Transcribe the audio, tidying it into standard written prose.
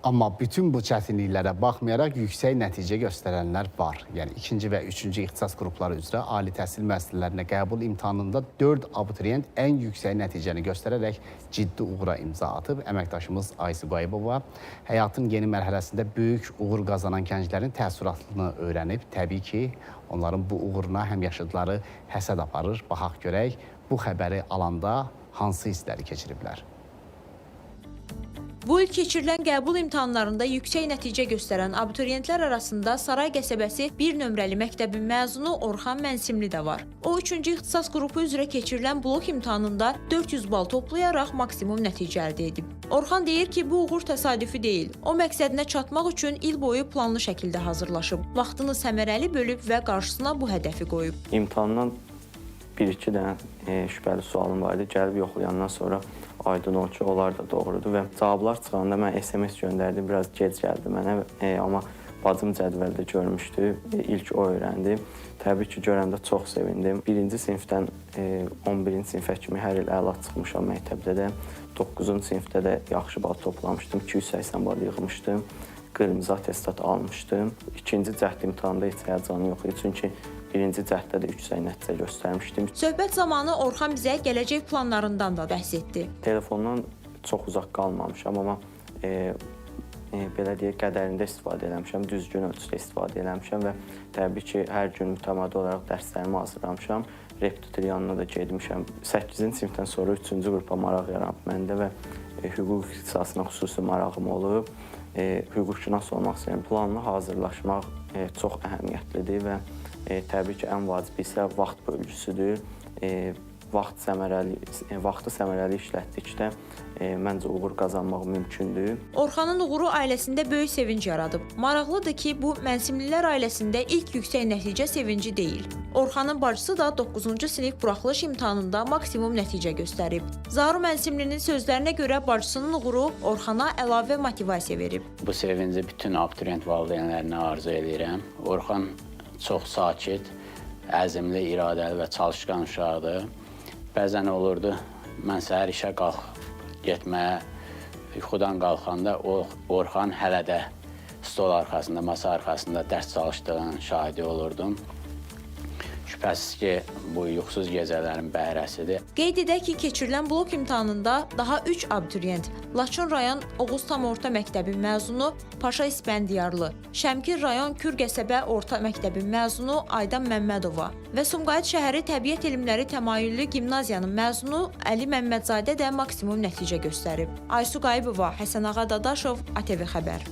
Amma bütün bu çətinliklərə baxmayaraq yüksək nəticə göstərənlər var. Yəni, 2-ci və 3-cü ixtisas qrupları üzrə ali təhsil müəssisələrinə qəbul imtahanında 4 abituriyent ən yüksək nəticəni göstərərək ciddi uğura imza atıb. Əməkdaşımız Aysu Qayıbova həyatın yeni mərhələsində böyük uğur qazanan gənclərin təəssüratını öyrənib. Təbii ki, onların bu uğuruna həmyaşıdları həsəd aparır. Baxaq görək, bu xəbəri alanda hansı hissləri keçiriblər? Bu il keçirilən qəbul imtahanlarında yüksək nəticə göstərən abituriyentlər arasında Saray qəsəbəsi 1 nömrəli məktəbin məzunu Orxan Mənsimli də var. O, 3-cü ixtisas qrupu üzrə keçirilən blok imtahanında 400 bal toplayaraq maksimum nəticə əldə edib. Orxan deyir ki, bu uğur təsadüfi deyil. O, məqsədinə çatmaq üçün il boyu planlı şəkildə hazırlaşıb. Vaxtını səmərəli bölüb və qarşısına bu hədəfi qoyub. İmtahandan 1-2 dənə şübhəli sualım var idi. Gəlib yoxlayandan sonra aydın ol ki, onlar da doğrudur və cavablar çıxanda mən SMS göndərdim, biraz gec gəldi mənə, amma bacım cədvəldə görmüşdü, ilk o öyrəndi. Təbii ki, görəndə çox sevindim. 1-ci sinifdən 11-ci sinifə kimi hər il əla çıxmışam məktəbdə də. 9-cu sinifdə də yaxşı bal toplamışdım, 280 bal yığmışdım, qırmızı attestat almışdım. 2-ci cəhd imtahanda heç həyəcanı yox idi, çünki 1-ci cəhddə də yüksək nəticə göstərmişdim. Söhbət zamanı Orxan bizə gələcək planlarından da bəhs etdi. Telefondan çox uzaq qalmamışam, amma belə deyək, qədərində istifadə eləmişəm, düzgün ölçüdə istifadə eləmişəm və təbii ki, hər gün mütəmadi olaraq dərslərimi hazırlamışam. Repetitor yanına da getmişəm. 8-ci sinifdən sonra 3-cü qrupa maraq yaranıb məndə və hüquq ixtisasına xüsusi marağım olub. Hüquqşünas olmaq istəyirəm. Planlı hazırlaşmaq çox əhəmiyyətlidir və təbii ki, ən vacibi isə vaxt bölgüsüdür. Vaxtı səmərəli işlətdikdə məncə uğur qazanmaq mümkündür. Orxanın uğuru ailəsində böyük sevinc yaradıb. Maraqlıdır ki, bu Mənsimlilər ailəsində ilk yüksək nəticə sevinci deyil. Orxanın bacısı da 9-cu sinif buraxılış imtahanında maksimum nəticə göstərib. Zaru Mənsimlinin sözlərinə görə bacısının uğuru Orxana əlavə motivasiya verib. Bu sevinci bütün abituriyent valideynlərinə arzu edirəm. Orxan çox sakit, əzmli, iradəli və çalışqan uşaqdır. Bəzən olurdu, mən səhər işə getməyə, yuxudan qalxanda Orxan hələ də stol arxasında, masa arxasında dərs çalışdığının şahidi olurdum. Şübhəsiz ki, bu yuxusuz gecələrin bəhrəsidir. Qeyd edək ki, keçirilən blok imtahanında daha 3 abituriyent, Laçın rayon Oğuz Tam Orta Məktəbin məzunu Paşa İspəndiyarlı, Şəmkir rayon Kür qəsəbə Orta Məktəbin məzunu Aydan Məmmədova və Sumqayıt şəhəri Təbiət Elmləri Təmayüllü Gimnaziyanın məzunu Əli Məmmədzadə də maksimum nəticə göstərib. Aysu Qayıbova, Həsənağa Dadaşov, ATV Xəbər.